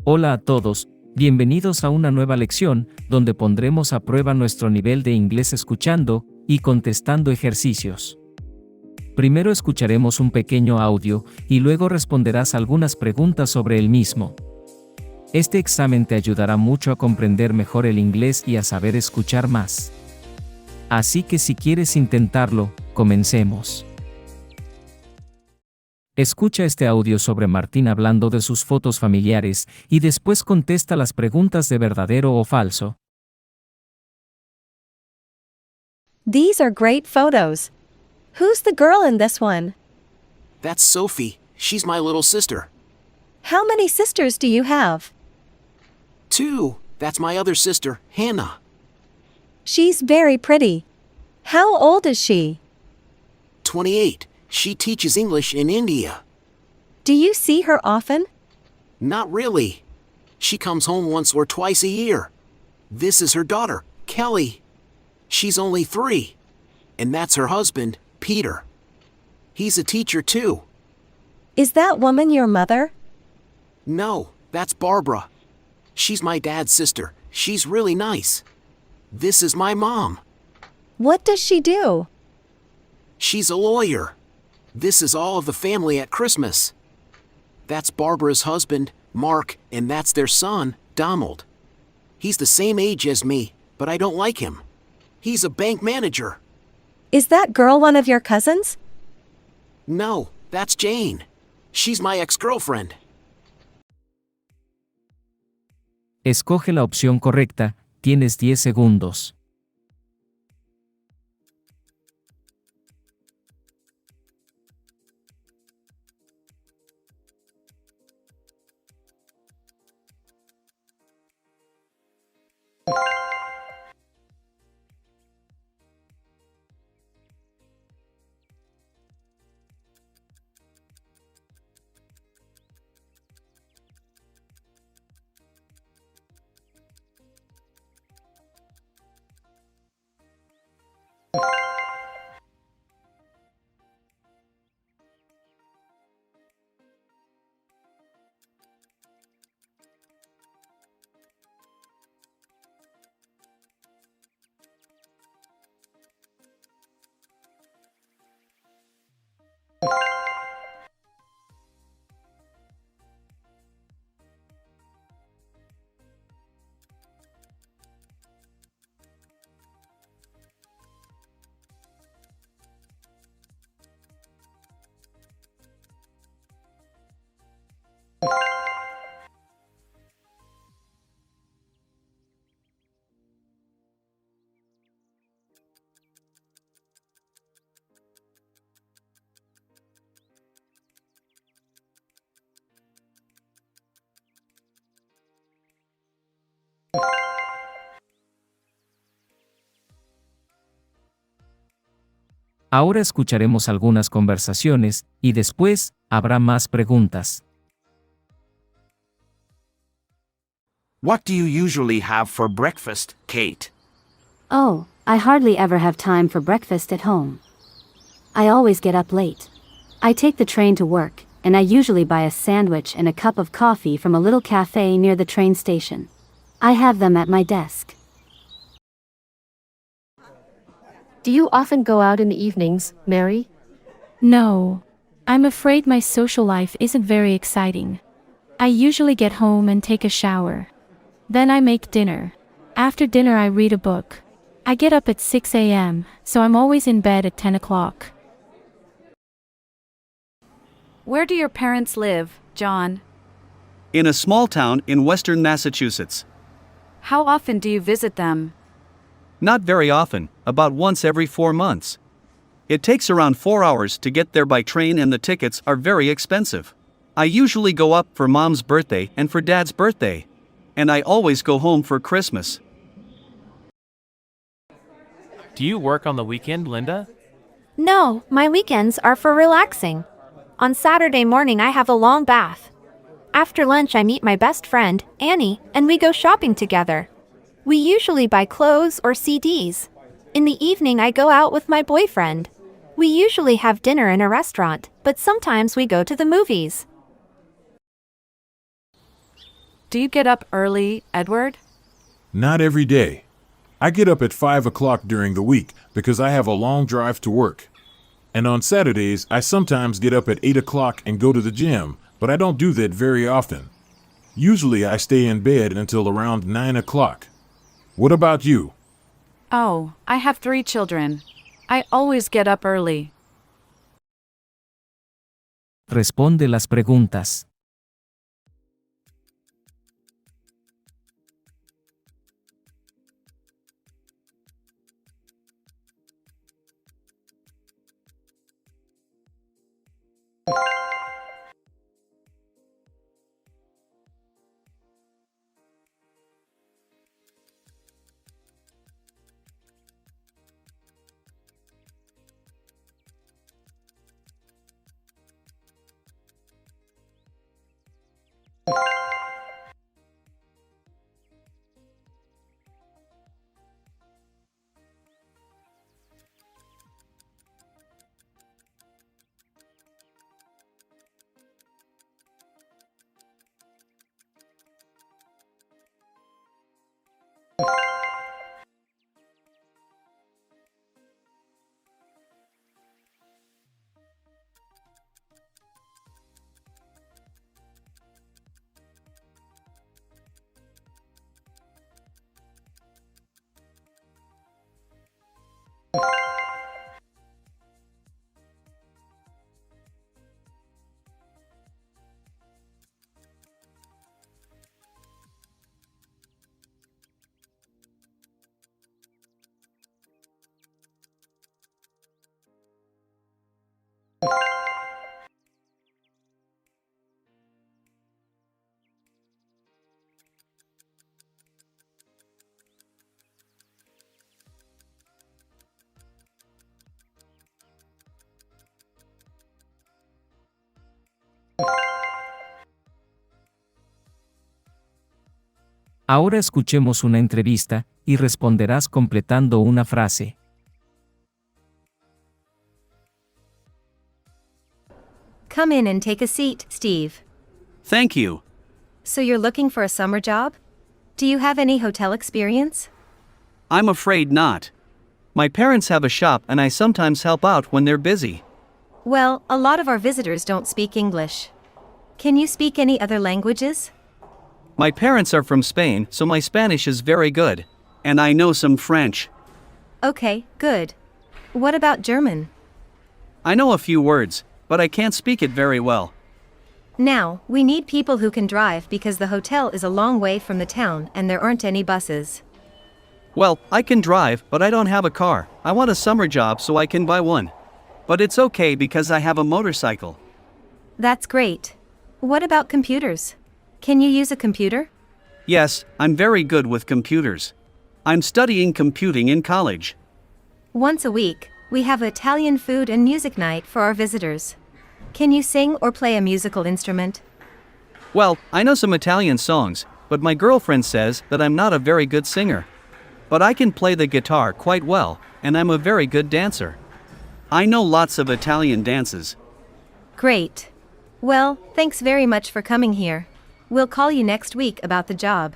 Hola a todos, bienvenidos a una nueva lección, donde pondremos a prueba nuestro nivel de inglés escuchando y contestando ejercicios. Primero escucharemos un pequeño audio y luego responderás algunas preguntas sobre el mismo. Este examen te ayudará mucho a comprender mejor el inglés y a saber escuchar más. Así que si quieres intentarlo, comencemos. Escucha este audio sobre Martín hablando de sus fotos familiares y después contesta las preguntas de verdadero o falso. These are great photos. Who's the girl in this one? That's Sophie. She's my little sister. How many sisters do you have? 2. That's my other sister, Hannah. She's very pretty. How old is she? 28. She teaches English in India. Do you see her often? Not really. She comes home once or twice a year. This is her daughter, Kelly. She's only 3. And that's her husband, Peter. He's a teacher too. Is that woman your mother? No, that's Barbara. She's my dad's sister. She's really nice. This is my mom. What does she do? She's a lawyer. This is all of the family at Christmas. That's Barbara's husband, Mark, and that's their son, Donald. He's the same age as me, but I don't like him. He's a bank manager. Is that girl one of your cousins? No, that's Jane. She's my ex-girlfriend. Escoge la opción correcta, tienes 10 segundos. Ahora escucharemos algunas conversaciones, y después, habrá más preguntas. What do you usually have for breakfast, Kate? Oh, I hardly ever have time for breakfast at home. I always get up late. I take the train to work, and I usually buy a sandwich and a cup of coffee from a little cafe near the train station. I have them at my desk. Do you often go out in the evenings, Mary? No. I'm afraid my social life isn't very exciting. I usually get home and take a shower. Then I make dinner. After dinner I read a book. I get up at 6 a.m., so I'm always in bed at 10 o'clock. Where do your parents live, John? In a small town in western Massachusetts. How often do you visit them? Not very often, about once every 4 months. It takes around 4 hours to get there by train and the tickets are very expensive. I usually go up for Mom's birthday and for Dad's birthday. And I always go home for Christmas. Do you work on the weekend, Linda? No, my weekends are for relaxing. On Saturday morning I have a long bath. After lunch I meet my best friend, Annie, and we go shopping together. We usually buy clothes or CDs. In the evening I go out with my boyfriend. We usually have dinner in a restaurant, but sometimes we go to the movies. Do you get up early, Edward? Not every day. I get up at 5 o'clock during the week because I have a long drive to work. And on Saturdays, I sometimes get up at 8 o'clock and go to the gym, but I don't do that very often. Usually I stay in bed until around 9 o'clock. What about you? Oh, I have 3 children. I always get up early. Responde las preguntas. Ahora escuchemos una entrevista, y responderás completando una frase. Come in and take a seat, Steve. Thank you. So you're looking for a summer job? Do you have any hotel experience? I'm afraid not. My parents have a shop and I sometimes help out when they're busy. Well, a lot of our visitors don't speak English. Can you speak any other languages? My parents are from Spain, so my Spanish is very good. And I know some French. Okay, good. What about German? I know a few words, but I can't speak it very well. Now, we need people who can drive because the hotel is a long way from the town and there aren't any buses. Well, I can drive, but I don't have a car. I want a summer job so I can buy one. But it's okay because I have a motorcycle. That's great. What about computers? Can you use a computer? Yes, I'm very good with computers. I'm studying computing in college. Once a week, we have Italian food and music night for our visitors. Can you sing or play a musical instrument? Well, I know some Italian songs, but my girlfriend says that I'm not a very good singer. But I can play the guitar quite well, and I'm a very good dancer. I know lots of Italian dances. Great. Well, thanks very much for coming here. We'll call you next week about the job.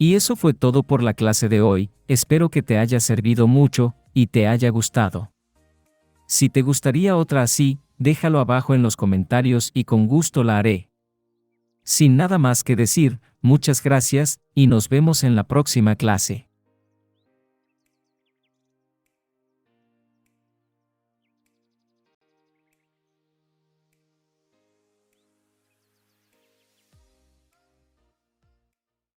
Y eso fue todo por la clase de hoy, espero que te haya servido mucho, y te haya gustado. Si te gustaría otra así, déjalo abajo en los comentarios y con gusto la haré. Sin nada más que decir, muchas gracias, y nos vemos en la próxima clase.